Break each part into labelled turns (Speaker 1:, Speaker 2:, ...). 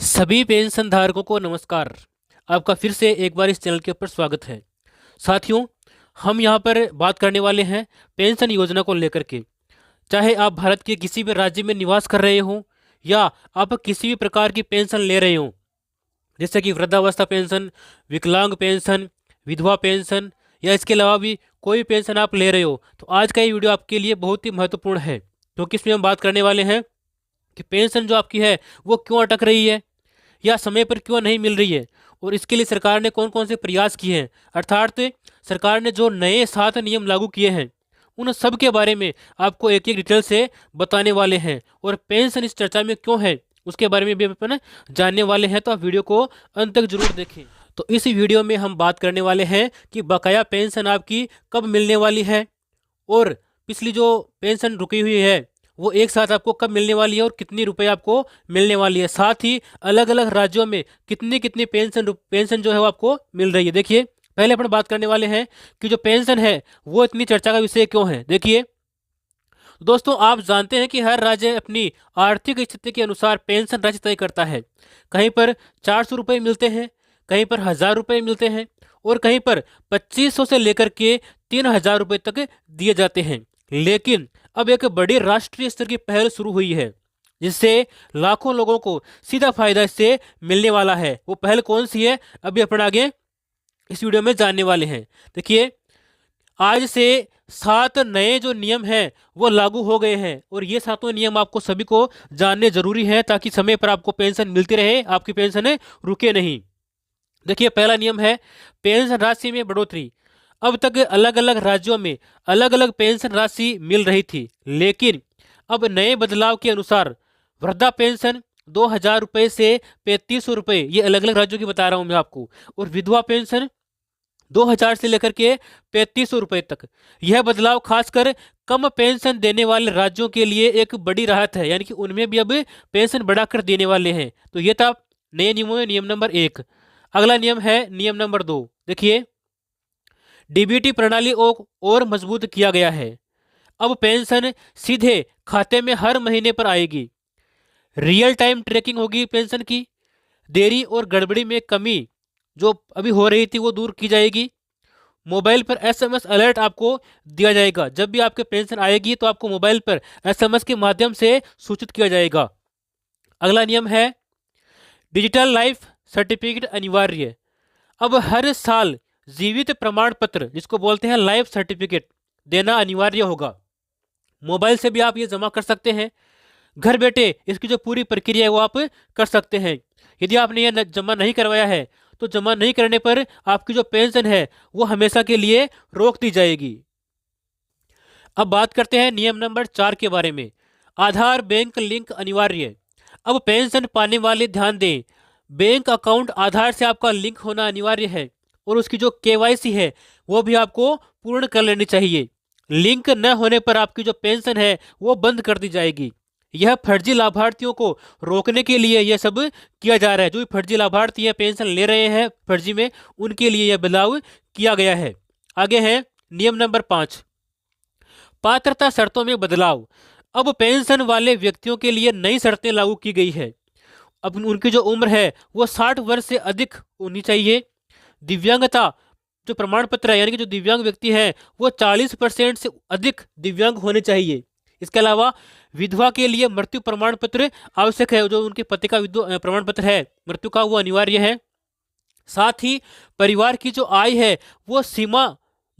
Speaker 1: सभी पेंशन धारकों को नमस्कार। आपका फिर से एक बार इस चैनल के ऊपर स्वागत है। साथियों, हम यहाँ पर बात करने वाले हैं पेंशन योजना को लेकर के। चाहे आप भारत के किसी भी राज्य में निवास कर रहे हो या आप किसी भी प्रकार की पेंशन ले रहे हो, जैसे कि वृद्धावस्था पेंशन, विकलांग पेंशन, विधवा पेंशन या इसके अलावा भी कोई पेंशन आप ले रहे हो, तो आज का ये वीडियो आपके लिए बहुत ही महत्वपूर्ण है, क्योंकि इसमें हम बात करने वाले हैं कि पेंशन जो आपकी है वो क्यों अटक रही है या समय पर क्यों नहीं मिल रही है, और इसके लिए सरकार ने कौन कौन से प्रयास किए हैं। अर्थात सरकार ने जो नए 7 नियम लागू किए हैं, उन सब के बारे में आपको एक एक डिटेल से बताने वाले हैं, और पेंशन इस चर्चा में क्यों है उसके बारे में भी अपन जानने वाले हैं। तो आप वीडियो को अंत तक जरूर देखें। तो इस वीडियो में हम बात करने वाले हैं कि बकाया पेंशन आपकी कब मिलने वाली है, और पिछली जो पेंशन रुकी हुई है वो एक साथ आपको कब मिलने वाली है और कितनी रुपए आपको मिलने वाली है। साथ ही अलग अलग राज्यों में कितनी कितनी पेंशन जो है वो आपको मिल रही है। देखिए, पहले अपन बात करने वाले हैं कि जो पेंशन है वो इतनी चर्चा का विषय क्यों है। देखिए दोस्तों, आप जानते हैं कि हर राज्य अपनी आर्थिक स्थिति के अनुसार पेंशन राशि तय करता है। कहीं पर 400 रुपये मिलते हैं, कहीं पर 1000 रुपये मिलते हैं, और कहीं पर 2500 से लेकर के 3000 रुपये तक दिए जाते हैं। लेकिन अब एक बड़ी राष्ट्रीय स्तर की पहल शुरू हुई है, जिससे लाखों लोगों को सीधा फायदा इससे मिलने वाला है। वो पहल कौन सी है, अभी अपन आगे इस वीडियो में जानने वाले हैं। देखिए, आज से 7 नए जो नियम हैं वो लागू हो गए हैं, और ये 7 नियम आपको सभी को जानने जरूरी है, ताकि समय पर आपको पेंशन मिलती रहे, आपकी पेंशन रुके नहीं। देखिए, पहला नियम है पेंशन राशि में बढ़ोतरी। अब तक अलग अलग राज्यों में अलग अलग पेंशन राशि मिल रही थी, लेकिन अब नए बदलाव के अनुसार वृद्धा पेंशन 2000 रुपये से 3500 रुपये, ये अलग अलग राज्यों की बता रहा हूं मैं आपको, और विधवा पेंशन 2000 से लेकर के 3500 रुपये तक। यह बदलाव खासकर कम पेंशन देने वाले राज्यों के लिए एक बड़ी राहत है, यानी कि उनमें भी अब पेंशन बढ़ाकर देने वाले हैं। तो ये था नए नियमों में नियम नंबर 1। अगला नियम है नियम नंबर 2। देखिए, डीबीटी प्रणाली और मजबूत किया गया है। अब पेंशन सीधे खाते में हर महीने पर आएगी। रियल टाइम ट्रैकिंग होगी पेंशन की। देरी और गड़बड़ी में कमी जो अभी हो रही थी वो दूर की जाएगी। मोबाइल पर एसएमएस अलर्ट आपको दिया जाएगा। जब भी आपके पेंशन आएगी तो आपको मोबाइल पर एसएमएस के माध्यम से सूचित किया जाएगा। अगला नियम है डिजिटल लाइफ सर्टिफिकेट अनिवार्य। अब हर साल जीवित प्रमाण पत्र, जिसको बोलते हैं लाइफ सर्टिफिकेट, देना अनिवार्य होगा। मोबाइल से भी आप ये जमा कर सकते हैं। घर बैठे इसकी जो पूरी प्रक्रिया है वो आप कर सकते हैं। यदि आपने ये जमा नहीं करवाया है तो जमा नहीं करने पर आपकी जो पेंशन है वो हमेशा के लिए रोक दी जाएगी। अब बात करते हैं नियम नंबर 4 के बारे में। आधार बैंक लिंक अनिवार्य। अब पेंशन पाने वाले ध्यान दें, बैंक अकाउंट आधार से आपका लिंक होना अनिवार्य है, और उसकी जो केवाईसी है वो भी आपको पूर्ण कर लेनी चाहिए। लिंक न होने पर आपकी जो पेंशन है वो बंद कर दी जाएगी। यह फर्जी लाभार्थियों को रोकने के लिए यह सब किया जा रहा है। जो भी फर्जी लाभार्थी है, पेंशन ले रहे हैं फर्जी में, उनके लिए यह बदलाव किया गया है। आगे है नियम नंबर 5, पात्रता शर्तों में बदलाव। अब पेंशन वाले व्यक्तियों के लिए नई शर्तें लागू की गई है। अब उनकी जो उम्र है वो 60 वर्ष से अधिक होनी चाहिए। दिव्यांगता जो प्रमाण पत्र है, यानी कि जो दिव्यांग व्यक्ति है वो 40% से अधिक दिव्यांग होने चाहिए। इसके अलावा विधवा के लिए मृत्यु प्रमाण पत्र आवश्यक है। जो उनके पति का प्रमाण पत्र है मृत्यु का, वो अनिवार्य है। साथ ही परिवार की जो आय है वो सीमा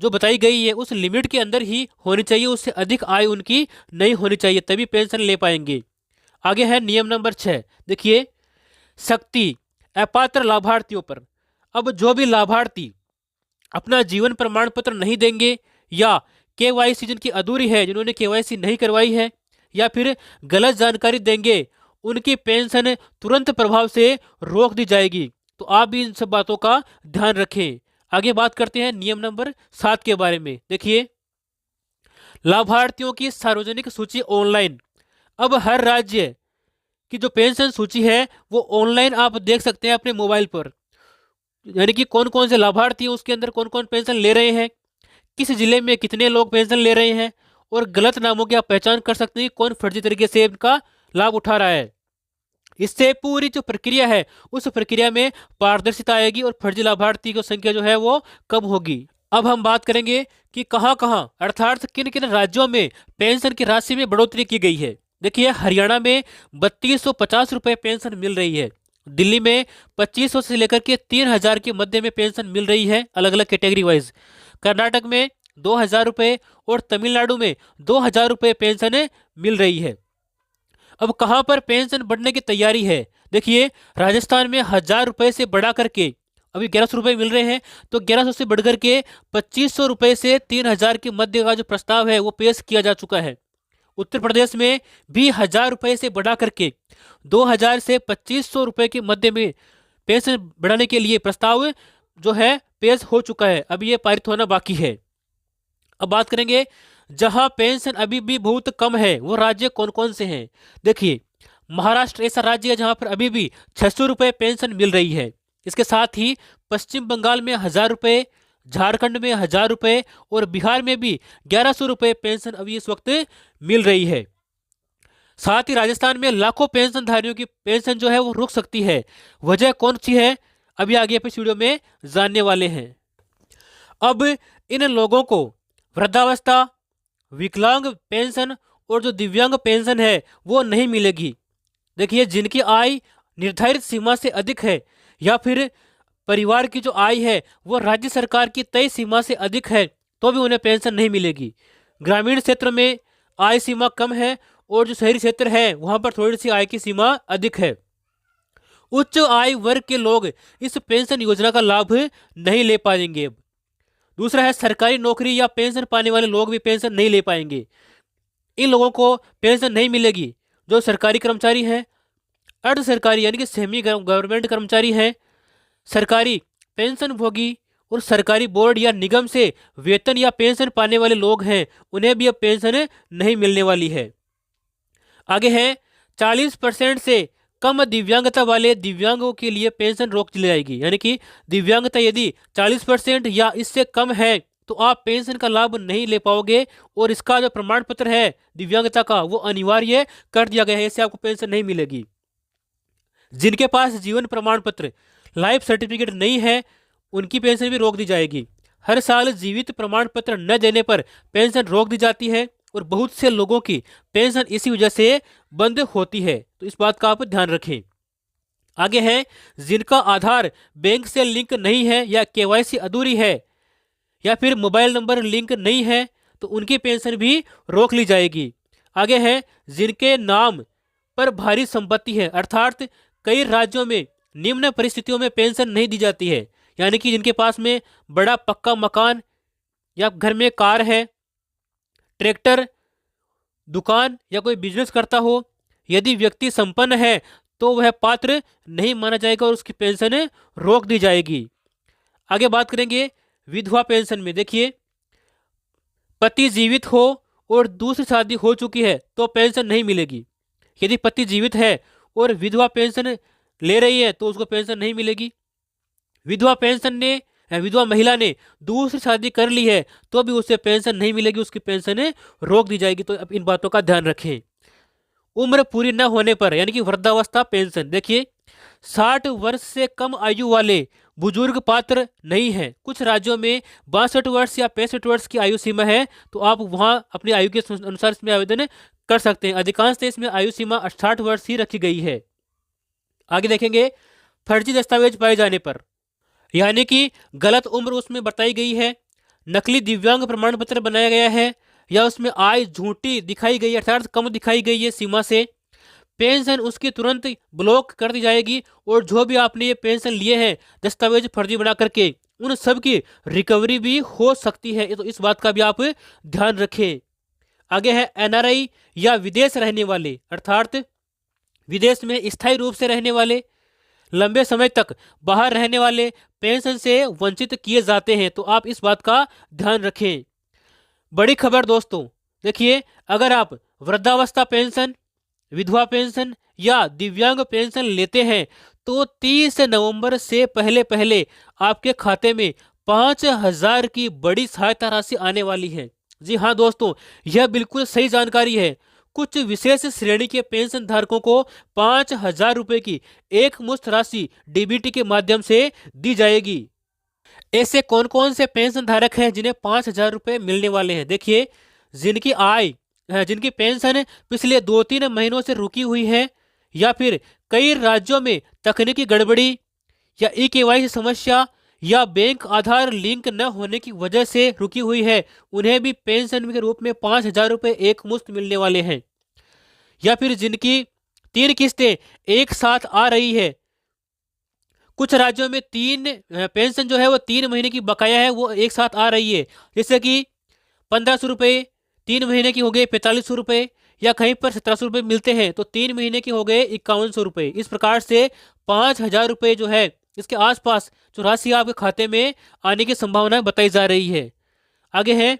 Speaker 1: जो बताई गई है उस लिमिट के अंदर ही होनी चाहिए, उससे अधिक आय उनकी नहीं होनी चाहिए, तभी पेंशन ले पाएंगे। आगे है नियम नंबर 6। देखिए, सख्ती अपात्र लाभार्थियों पर। अब जो भी लाभार्थी अपना जीवन प्रमाण पत्र नहीं देंगे, या केवाईसी जिनकी अधूरी है, जिन्होंने केवाईसी नहीं करवाई है, या फिर गलत जानकारी देंगे, उनकी पेंशन तुरंत प्रभाव से रोक दी जाएगी। तो आप भी इन सब बातों का ध्यान रखें। आगे बात करते हैं नियम नंबर 7 के बारे में। देखिए, लाभार्थियों की सार्वजनिक सूची ऑनलाइन। अब हर राज्य की जो पेंशन सूची है वो ऑनलाइन आप देख सकते हैं अपने मोबाइल पर, यानी कि कौन कौन से लाभार्थी हैं, उसके अंदर कौन कौन पेंशन ले रहे हैं, किस जिले में कितने लोग पेंशन ले रहे हैं, और गलत नामों की आप पहचान कर सकते हैं कौन फर्जी तरीके से इनका लाभ उठा रहा है। इससे पूरी जो प्रक्रिया है उस प्रक्रिया में पारदर्शिता आएगी और फर्जी लाभार्थी की संख्या जो है वो कम होगी। अब हम बात करेंगे कि कहां कहां अर्थात किन किन राज्यों में पेंशन की राशि में बढ़ोतरी की गई है। देखिए, हरियाणा में 3250 रुपये पेंशन मिल रही है। दिल्ली में 2500 से लेकर के 3000 के मध्य में पेंशन मिल रही है, अलग अलग कैटेगरी वाइज। कर्नाटक में 2000 रुपये और तमिलनाडु में 2000 रुपये पेंशन मिल रही है। अब कहां पर पेंशन बढ़ने की तैयारी है? देखिए, राजस्थान में 1000 रुपये से बढ़ा करके अभी 1100 रुपये मिल रहे हैं, तो 1100 से बढ़कर के 2500 रुपये से 3000 के मध्य का जो प्रस्ताव है वो पेश किया जा चुका है। उत्तर प्रदेश में भी 1000 रुपये से बढ़ा करके 2000 से 2500 रुपये के मध्य में पेंशन बढ़ाने के लिए प्रस्ताव जो है पेश हो चुका है, अभी ये पारित होना बाकी है। अब बात करेंगे जहां पेंशन अभी भी बहुत कम है वो राज्य कौन कौन से हैं। देखिए, महाराष्ट्र ऐसा राज्य है जहां पर अभी भी 600 रुपये पेंशन मिल रही है। इसके साथ ही पश्चिम बंगाल में 1000 रुपये, झारखंड में 1000 रुपये और बिहार में भी 1100 रुपये पेंशन अभी इस वक्त मिल रही है। साथ ही राजस्थान में लाखों पेंशनधारियों की पेंशन जो है वो रुक सकती है। वजह कौन सी है, अभी आगे इस वीडियो में जानने वाले हैं। अब इन लोगों को वृद्धावस्था, विकलांग पेंशन और जो दिव्यांग पेंशन है वो नहीं मिलेगी। देखिए, जिनकी आय निर्धारित सीमा से अधिक है या फिर परिवार की जो आय है वो राज्य सरकार की तय सीमा से अधिक है तो भी उन्हें पेंशन नहीं मिलेगी। ग्रामीण क्षेत्र में आय सीमा कम है और जो शहरी क्षेत्र है वहां पर थोड़ी सी आय की सीमा अधिक है। उच्च आय वर्ग के लोग इस पेंशन योजना का लाभ नहीं ले पाएंगे। दूसरा है, सरकारी नौकरी या पेंशन पाने वाले लोग भी पेंशन नहीं ले पाएंगे। इन लोगों को पेंशन नहीं मिलेगी। जो सरकारी कर्मचारी हैं, अर्ध सरकारी यानी कि सेमी गवर्नमेंट कर्मचारी हैं, सरकारी पेंशन भोगी और सरकारी बोर्ड या निगम से वेतन या पेंशन पाने वाले लोग हैं, उन्हें भी अब पेंशन नहीं मिलने वाली है। आगे है, 40% से कम दिव्यांगता वाले दिव्यांगों के लिए पेंशन रोक दी जाएगी। यानी कि दिव्यांगता यदि 40% या इससे कम है तो आप पेंशन का लाभ नहीं ले पाओगे और इसका जो प्रमाण पत्र है दिव्यांगता का वो अनिवार्य कर दिया गया है, इससे आपको पेंशन नहीं मिलेगी। जिनके पास जीवन प्रमाण पत्र लाइफ सर्टिफिकेट नहीं है उनकी पेंशन भी रोक दी जाएगी। हर साल जीवित प्रमाण पत्र न देने पर पेंशन रोक दी जाती है और बहुत से लोगों की पेंशन इसी वजह से बंद होती है, तो इस बात का आप ध्यान रखें। आगे है, जिनका आधार बैंक से लिंक नहीं है या केवाईसी अधूरी है या फिर मोबाइल नंबर लिंक नहीं है तो उनकी पेंशन भी रोक ली जाएगी। आगे है, जिनके नाम पर भारी संपत्ति है, अर्थात कई राज्यों में निम्न परिस्थितियों में पेंशन नहीं दी जाती है। यानी कि जिनके पास में बड़ा पक्का मकान या घर में कार है, ट्रैक्टर, दुकान या कोई बिजनेस करता हो, यदि व्यक्ति संपन्न है तो वह पात्र नहीं माना जाएगा और उसकी पेंशन रोक दी जाएगी। आगे बात करेंगे विधवा पेंशन में। देखिए, पति जीवित हो और दूसरी शादी हो चुकी है तो पेंशन नहीं मिलेगी। यदि पति जीवित है और विधवा पेंशन ले रही है तो उसको पेंशन नहीं मिलेगी। विधवा महिला ने दूसरी शादी कर ली है तो भी उसे पेंशन नहीं मिलेगी, उसकी पेंशन रोक दी जाएगी। तो अब इन बातों का ध्यान रखें। उम्र पूरी न होने पर यानी कि वृद्धावस्था पेंशन। देखिए, 60 वर्ष से कम आयु वाले बुजुर्ग पात्र नहीं है। कुछ राज्यों में 62 वर्ष या 65 वर्ष की आयु सीमा है तो आप वहां अपनी आयु के अनुसार इसमें आवेदन कर सकते हैं। अधिकांश देश में आयु सीमा 68 वर्ष ही रखी गई है। आगे देखेंगे, फर्जी दस्तावेज पाए जाने पर, यानी कि गलत उम्र उसमें बताई गई है, नकली दिव्यांग प्रमाण पत्र बनाया गया है या उसमें आय झूठी दिखाई गई अर्थात कम दिखाई गई है सीमा से, पेंशन उसकी तुरंत ब्लॉक कर दी जाएगी। और जो भी आपने ये पेंशन लिए हैं दस्तावेज फर्जी बना करके, उन सब की रिकवरी भी हो सकती है, तो इस बात का भी आप ध्यान रखें। आगे है, एनआरआई या विदेश रहने वाले अर्थात विदेश में स्थायी रूप से रहने वाले, लंबे समय तक बाहर रहने वाले पेंशन से वंचित किए जाते हैं, तो आप इस बात का ध्यान रखें। बड़ी खबर दोस्तों, देखिए, अगर आप वृद्धावस्था पेंशन, विधवा पेंशन या दिव्यांग पेंशन लेते हैं तो 30 नवंबर से पहले पहले आपके खाते में 5000 की बड़ी सहायता राशि आने वाली है। जी हाँ दोस्तों, यह बिल्कुल सही जानकारी है। कुछ विशेष श्रेणी के पेंशन धारकों को 5,000 रुपए की एक मुश्त राशि डीबीटी के माध्यम से दी जाएगी। ऐसे कौन कौन से पेंशन धारक हैं जिन्हें 5,000 रुपए मिलने वाले हैं? देखिए, जिनकी आय जिनकी पेंशन पिछले 2-3 महीनों से रुकी हुई है, या फिर कई राज्यों में तकनीकी गड़बड़ी या ई-केवाईसी समस्या या बैंक आधार लिंक न होने की वजह से रुकी हुई है, उन्हें भी पेंशन के रूप में 5,000 रुपए एक मुश्त मिलने वाले हैं। या फिर जिनकी 3 किस्तें एक साथ आ रही है, कुछ राज्यों में 3 पेंशन जो है वो 3 महीने की बकाया है वो एक साथ आ रही है, जैसे कि 1,500 रुपये 3 महीने की हो गए 4,500 रुपये, या कहीं पर 1,700 रुपये मिलते हैं तो 3 महीने के हो गए 5,100 रुपये। इस प्रकार से 5,000 रुपये जो है इसके आसपास जो राशि आपके खाते में आने की संभावना बताई जा रही है। आगे है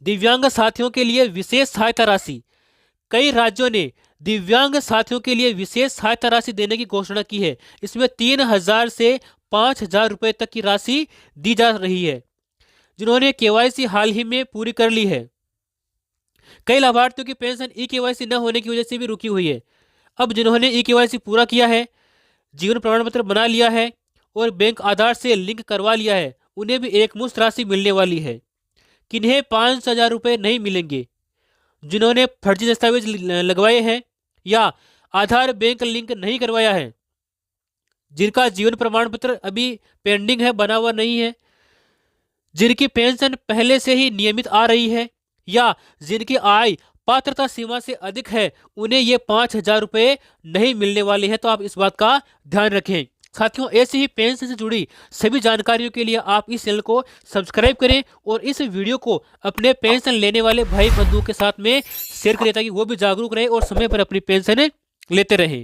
Speaker 1: दिव्यांग साथियों के लिए विशेष सहायता राशि। कई राज्यों ने दिव्यांग साथियों के लिए विशेष सहायता राशि देने की घोषणा की है। इसमें 3,000 से 5,000 रुपये तक की राशि दी जा रही है जिन्होंने केवाईसी हाल ही में पूरी कर ली है। कई लाभार्थियों की पेंशन ई-केवाईसी न होने की वजह से भी रुकी हुई है। अब जिन्होंने ई-केवाईसी पूरा किया है, जीवन प्रमाण पत्र बना लिया है और बैंक आधार से लिंक करवा लिया है, उन्हें भी एक मुश्त राशि मिलने वाली है। किन्हें 5,000 रुपये नहीं मिलेंगे? जिन्होंने फर्जी दस्तावेज लगवाए हैं या आधार बैंक लिंक नहीं करवाया है, जिनका जीवन प्रमाण पत्र अभी पेंडिंग है, बना हुआ नहीं है, जिनकी पेंशन पहले से ही नियमित आ रही है, या जिनकी आय पात्रता सीमा से अधिक है, उन्हें ये 5,000 रुपये नहीं मिलने वाले हैं। तो आप इस बात का ध्यान रखें। साथियों, ऐसी ही पेंशन से जुड़ी सभी जानकारियों के लिए आप इस चैनल को सब्सक्राइब करें और इस वीडियो को अपने पेंशन लेने वाले भाई बंधुओं के साथ में शेयर करें ताकि वो भी जागरूक रहे और समय पर अपनी पेंशन लेते रहें।